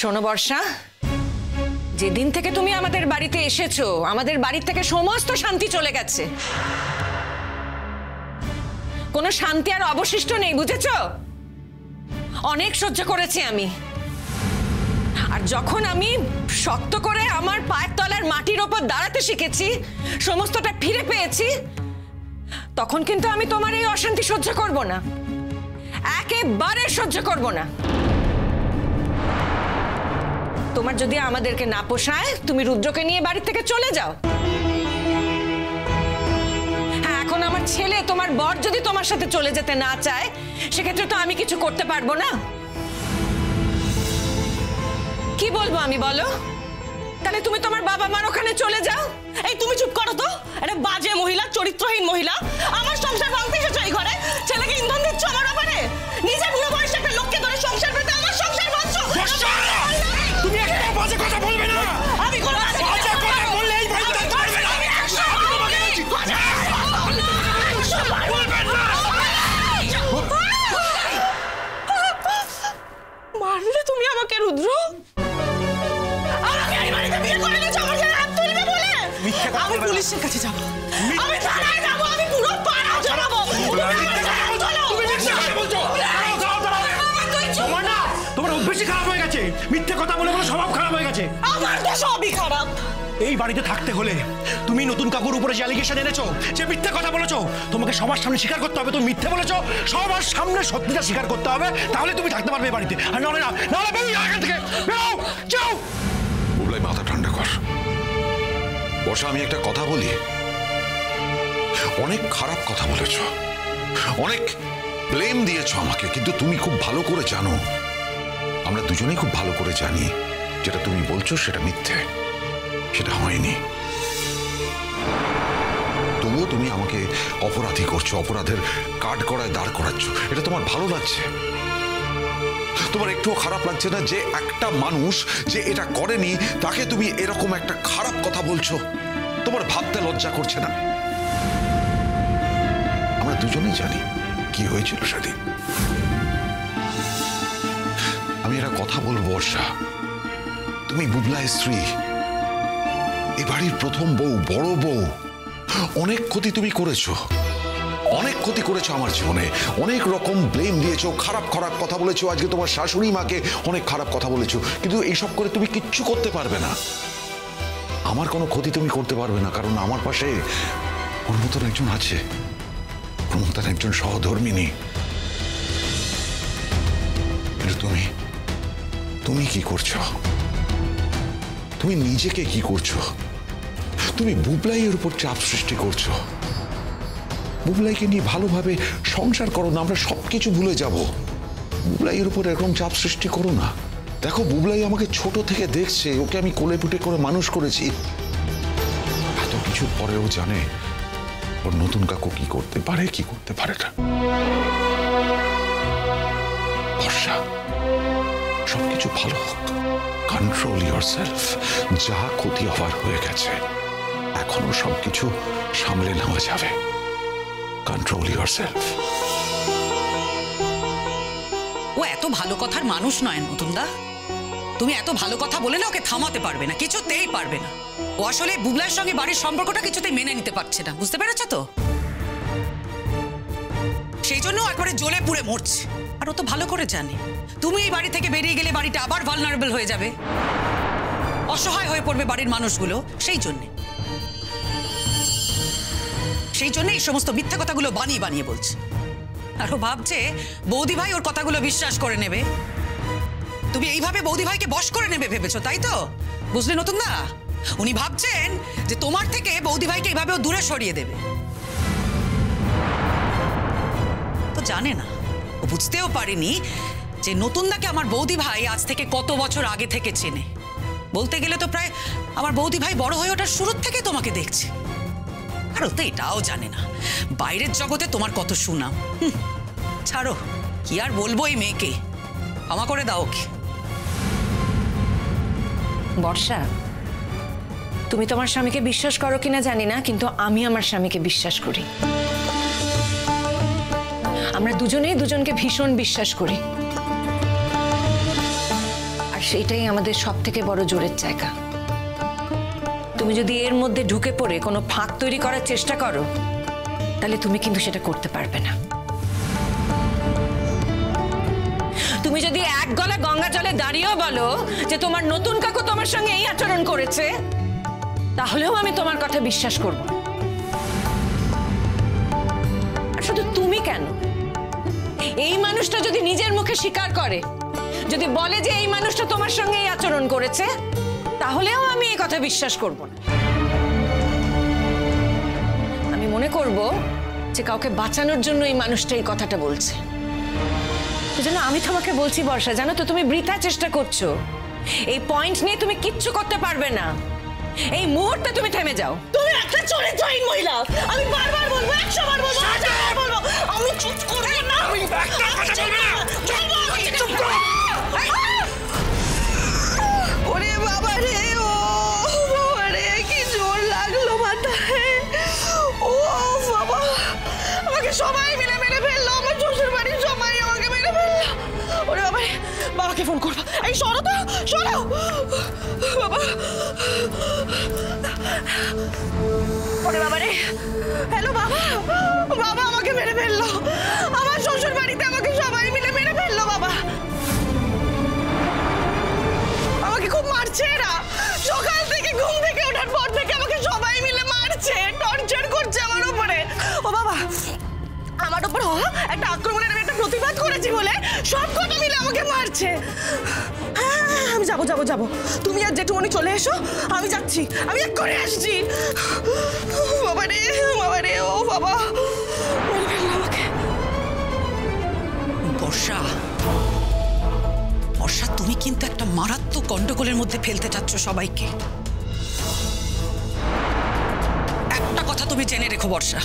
শোনো বর্ষা, যেদিন থেকে তুমি আমাদের বাড়িতে এসেছো আমাদের বাড়ি থেকে সমস্ত শান্তি চলে গেছে। কোনো শান্তি আর অবশিষ্ট নেই, বুঝেছো? অনেক সহ্য করেছি আমি, আর যখন আমি শক্ত করে আমার পায়ের তলার মাটির ওপর দাঁড়াতে শিখেছি, সমস্তটা ফিরে পেয়েছি, তখন কিন্তু আমি তোমার এই অশান্তি সহ্য করব না, একেবারে সহ্য করব না। তোমার যদি আমাদেরকে না পোষায় তুমি রুদ্রকে নিয়ে বাড়ি থেকে চলে যাও। হ্যাঁ, এখন আমার ছেলে তোমার বর যদি তোমার সাথে চলে যেতে না চায়, সেক্ষেত্রে তো আমি কিছু করতে পারবো না। কি বলবো আমি, বলো? তাহলে তুমি তোমার বাবা মার ওখানে চলে যাও। এই তুমি চুপ করো তো, একটা বাজে মহিলা, চরিত্রহীন মহিলা। আমার সংসার ভাঙতে এসেছো এই ঘরে, ছেলেকে ইন্ধন দিচ্ছ আমার ব্যাপারে। নিজের বুড়ো বয়সে একটা লোককে ধরে সংসার করতে আমার সংসার ভাঙছো। তুমি একটা বাজে কথা বলবে না। আমি কোনো বাজে কথা বললে এই বাড়িতে থাকতে পারবে না। আমি তোমাকে বলছি বলবেন না। মারলে তুমি আমাকে, রুদ্র? আমাকে এই বাড়িতে বিয়ে করে এনেছো আমার সাথে হাত তুলবে বলে? আমি পুলিশের কাছে যাব, আমি থানায় যাব, আমি পুরো পাড়া জানাবো। তোমার অভ্যাসই খারাপ হয়ে গেছে, মিথ্যে কথা বলে বলে স্বভাব খারাপ হয়ে গেছে। আমার তো সবই খারাপ। এই বাড়িতে থাকতে হলে তুমি নতুন কাকুর উপরে যে অ্যালিগেশন এনেছো, যে মিথ্যে কথা বলেছো, তোমাকে সবার সামনে স্বীকার করতে হবে তুমি মিথ্যে বলেছো। সবার সামনে সত্যিটা স্বীকার করতে হবে, তাহলে তুমি থাকতে পারবে এই বাড়িতে। আর নাহলে না, নাহলে বেরিয়ে এখান থেকে বেরো, যাও। বুবলাই, মাথা ঠান্ডা কর। বর্ষা, আমি একটা কথা বলি, অনেক খারাপ কথা বলেছো, অনেক ব্লেম দিয়েছো আমাকে, কিন্তু তুমি খুব ভালো করে জানো, আমরা দুজনেই খুব ভালো করে জানি যেটা তুমি বলছো সেটা মিথ্যে, সেটা হয়নি। তবুও তুমি আমাকে অপরাধী করছো, অপরাধের কাঠ গড়ায় দাঁড় করাচ্ছ। এটা তোমার ভালো লাগছে? তোমার একটুও খারাপ লাগছে না যে একটা মানুষ যে এটা করেনি তাকে তুমি এরকম একটা খারাপ কথা বলছো? তোমার ভাবতে লজ্জা করছে না? আমরা দুজনেই জানি কি হয়েছিল সেদিন। আমি একটা কথা বলবো বর্ষা, তুমি বুবলাইয়ের স্ত্রী, এ বাড়ির প্রথম বউ, বড় বউ। অনেক ক্ষতি তুমি করেছো, অনেক ক্ষতি করেছো আমার জীবনে, অনেক রকম ব্লেম দিয়েছো, খারাপ খারাপ কথা বলেছো। আজকে তোমার শাশুড়ি মাকে অনেক খারাপ কথা বলেছো, কিন্তু এইসব করে তুমি কিচ্ছু করতে পারবে না। আমার কোনো ক্ষতি তুমি করতে পারবে না, কারণ আমার পাশে ওর মতন একজন আছে, ওর মতন একজন সহধর্মিনী। কিন্তু তুমি কি করছো? তুমি নিজেকে কি করছো? তুমি বুবলাইয়ের উপর চাপ সৃষ্টি করছো। বুবলাইকে নিয়ে ভালোভাবে সংসার করো না, আমরা সবকিছু ভুলে যাব। বুবলাইয়ের উপর এরকম চাপ সৃষ্টি করো না। দেখো, বুবলাই আমাকে ছোট থেকে দেখছে, ওকে আমি কোলে পিঠে করে মানুষ করেছি। এত কিছুর পরেও জানে ওর নতুন কাকু কি করতে পারে, কি করতে পারে না। বর্ষা, সবকিছু ভালো হোক, কন্ট্রোল ইয়োরসেলফ। যা ক্ষতি হওয়ার হয়ে গেছে, এখনো সবকিছু সামলে নেওয়া যাবে। Control yourself. ও এত ভালো কথার মানুষ নয় নতুনদা। তুমি এত ভালো কথা বলে না ওকে থামাতে পারবে না, কিছুতেই পারবে না। ও আসলে বুবলার সঙ্গে বাড়ির সম্পর্কটা কিছুতেই মেনে নিতে পারছে না, বুঝতে পেরেছো তো? সেই জন্য একবারে জ্বলে পুড়ে মরছে। আর ও তো ভালো করে জানে তুমি এই বাড়ি থেকে বেরিয়ে গেলে বাড়িটা আবার ভালনারেবল হয়ে যাবে, অসহায় হয়ে পড়বে বাড়ির মানুষগুলো। সেই জন্য এই সমস্ত মিথ্যা কথাগুলো বানিয়ে বানিয়ে বলছে। আর ও ভাবছে বৌদি ভাই ওর কথাগুলো বিশ্বাস করে নেবে। তুমি এইভাবে বৌদি ভাইকে বশ করে নেবে ভেবেছো, তাই তো? বুঝলে নতুন না, উনি ভাবছেন যে তোমার থেকে বৌদি ভাইকে এইভাবে ও দূরে সরিয়ে দেবে। তো জানে না, ও বুঝতেও পারেনি যে নতুনদাকে আমার বৌদি ভাই আজ থেকে কত বছর আগে থেকে চেনে। বলতে গেলে তো প্রায় আমার বৌদি ভাই বড় হয়ে ওঠার শুরু থেকে তোমাকে দেখছে। আর ও তো এটাও জানে না বাইরের জগতে তোমার কত সুনাম। ছাড়ো, কি আর বলবো এই মেয়েকে, ক্ষমা করে দাও ওকে। বর্ষা, তুমি তোমার স্বামীকে বিশ্বাস করো কিনা জানি না, কিন্তু আমি আমার স্বামীকে বিশ্বাস করি। আমরা দুজনেই দুজনকে ভীষণ বিশ্বাস করি। আর সেটাই আমাদের সব থেকে বড় জোরের জায়গা। তুমি যদি এর মধ্যে ঢুকে পড়ে কোনো ফাঁক তৈরি করার চেষ্টা করো, তাহলে তুমি কিন্তু সেটা করতে পারবে না। তুমি যদি এক গলা গঙ্গা জলে দাঁড়িয়েও বলো যে তোমার নতুন কাকু তোমার সঙ্গে এই আচরণ করেছে, তাহলেও আমি তোমার কথা বিশ্বাস করব। আর শুধু তুমি কেন, এই মানুষটা যদি নিজের মুখে স্বীকার করে, যদি বলে যে এই মানুষটা তোমার সঙ্গে এই আচরণ করেছে, তাহলেও আমি এই কথা বিশ্বাস করব না। আমি মনে করব যে কাউকে বাঁচানোর জন্য এই মানুষটা এই কথাটা বলছে। সেজন্য আমি তোমাকে বলছি বর্ষা, জানো তো তুমি বৃথা চেষ্টা করছো। এই পয়েন্ট নিয়ে তুমি কিচ্ছু করতে পারবে না। এই মুহূর্তে তুমি থেমে যাও। তুমি একটা চরিত্রহীন মহিলা। আমি বারবার বলবো, 100 বার বলবো, 1000 বার বলবো, আমি চুপ করব না। আমি একটা কথা বলবো না। চুপ করো। ওরে বাবা রে, ও বাবা রে, কি জোর লাগলো মাথায়। ও বাবা, আমাকে সবাই মিলে মেরে ফেললো। আমার শ্বশুর বাড়ির সবাই আমাকে মেরে ফেললো। ওরে বাবা রে, বাবাকে ফোন করবো। এই সরো তো, সরো বাবা। ওরে বাবা রে, হ্যালো বাবা। বাবা আমাকে মেরে ফেললো। আমার শ্বশুর বাড়িতে আমাকে সবাই মিলে মেরে ফেললো বাবা। আমাকে খুব মারছে এরা। সকাল থেকে ঘুম থেকে ওঠার পর থেকে আমাকে সবাই মিলে মারছে, টর্চার করছে আমার উপরে। ও বাবা, আমার উপর একটা আক্রমণের আমি একটা প্রতিবাদ করেছি বলে সব কটা মিলে আমাকে মারছে। হ্যাঁ, আমি যাবো যাবো যাবো। তুমি আর জেঠুমনি চলে এসো, আমি যাচ্ছি, আমি এক করে আসছি। বাবা রে, ও বাবা, মেরে ফেললো আমাকে। বর্ষা, বর্ষা, তুমি কিন্তু একটা মারাত্মক গন্ডগোলের মধ্যে ফেলতে চাচ্ছ সবাইকে। একটা কথা তুমি জেনে রেখো বর্ষা,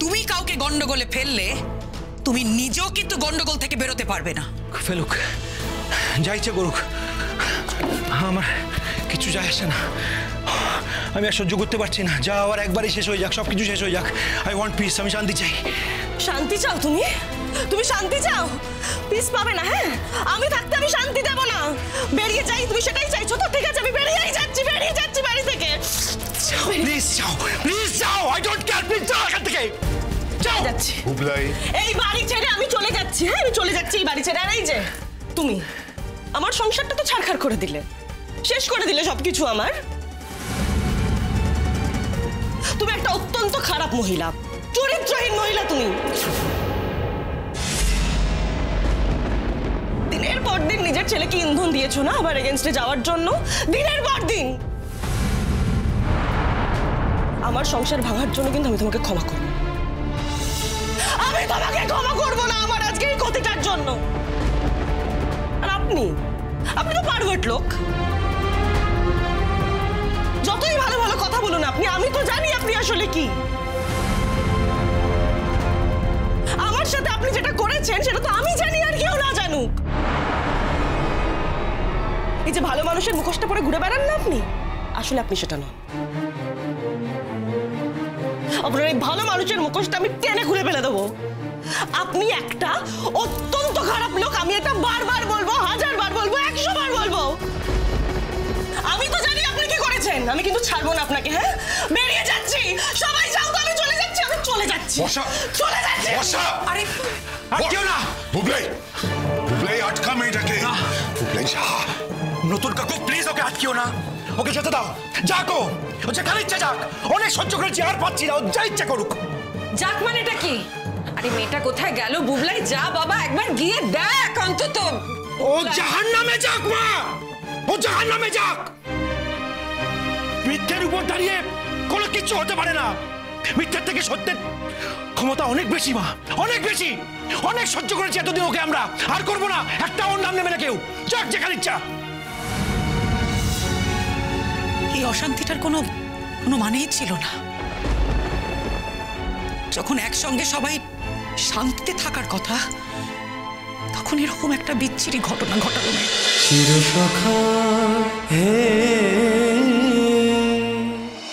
তুমি কাউকে গন্ডগোলে ফেললে তুমি নিজেও কিন্তু গন্ডগোল থেকে বেরোতে পারবে না। ফেলুক, যা ইচ্ছে করুক, আমার কিছু যায় আসে না। আমি আর সহ্য করতে পারছি না। যা আবার একবারই শেষ হয়ে যাক, সবকিছু শেষ হয়ে যাক। আই ওয়ান্ট পিস, আমি শান্তি চাই। শান্তি চাও তুমি? তুমি শান্তি চাও? পিস পাবে না। হ্যাঁ, আমি থাকতে আমি শান্তি দেবো না। বেরিয়ে যাই, তুমি সেটাই চাইছো তো? ঠিক আছে, আমি বেরিয়ে যাচ্ছি বাড়ি থেকে। প্লিজ যাও, প্লিজ যাও। আই ডোন্ট কেয়ার, প্লিজ যাও এখান থেকে। যাও। যাচ্ছি। বুবলাই, এই বাড়ি ছেড়ে আমি চলে যাচ্ছি। হ্যাঁ, আমি চলে যাচ্ছি এই বাড়ি ছেড়ে। আর এই যে তুমি আমার সংসারটা তো ছাড়খাড় করে দিলে, শেষ করে দিলে সবকিছু আমার। তুমি একটা অত্যন্ত খারাপ মহিলা, চরিত্রহীন মহিলা তুমি। দিনের পর দিন নিজের ছেলেকে ইন্ধন দিয়েছো না আবার এগেইনস্টে যাওয়ার জন্য, দিনের পর দিন। আমার সংসার ভাঙার জন্য কিন্তু আমি তোমাকে ক্ষমা করব। আমি তোমাকে ক্ষমা করব না আমার আজকে এই ক্ষতিটার জন্য। আর আপনি তো পারভার্ট লোক। যতই ভালো ভালো কথা বলুন আপনি, আমি তো জানি আপনি আসলে কি। আমার সাথে আপনি যেটা করেছেন সেটা তো আমি জানি আর কেউ না জানুক। এই যে ভালো মানুষের মুখোশটা পরে ঘুরে বেড়ান না আপনি, আসলে আপনি সেটা নন। আপনার এই ভালো মানুষের মুখোশটা আমি টেনে খুলে ফেলে দেবো। আপনি একটা অত্যন্ত খারাপ লোক। আমি এটা বারবার বলবো, 1000 বার বলবো, 100 বার বলবো। আমি তো জানি আপনি কি করেছেন। আমি কিন্তু ছাড়বো না আপনাকে। হ্যাঁ, বেরিয়ে যাচ্ছি। সবাই যাও তো, আমি চলে যাচ্ছি। আমি চলে যাচ্ছি, বর্ষা, চলে যাচ্ছি। বর্ষা, আরে আটকেও না। বুবলাই, বুবলাই, আটকা মেয়েটাকে। বুবলাই, যা। নতুন কাকু প্লিজ ওকে আটকিও না। ওকে যেতে দাও। যাকো, ও যেখানে ইচ্ছা যাক। অনেক সহ্য করেছি, আর পাচ্ছি না। ও যা ইচ্ছা করুক। যাক মানে এটা কি? আরে মেয়েটা কোথায় গেল? বুবলাই, যা বাবা, একবার গিয়ে দেখ অন্তত। ও জাহান্নামে যাক মা, ও জাহান্নামে যাক। মিথ্যের উপর দাঁড়িয়ে কোনো কিছু হতে পারে না। মিথ্যের থেকে সত্যের ক্ষমতা অনেক বেশি মা, অনেক বেশি। অনেক সহ্য করেছি এতদিন ওকে আমরা, আর করবো না। একটা ওর নাম নেবে না কেউ। যাক যেখানে ইচ্ছা। এই অশান্তিটার কোনো মানেই ছিল না। যখন একসঙ্গে সবাই শান্তিতে থাকার কথা, তখন এরকম একটা বিচ্ছিরি ঘটনা ঘটালো। চিরসখা হে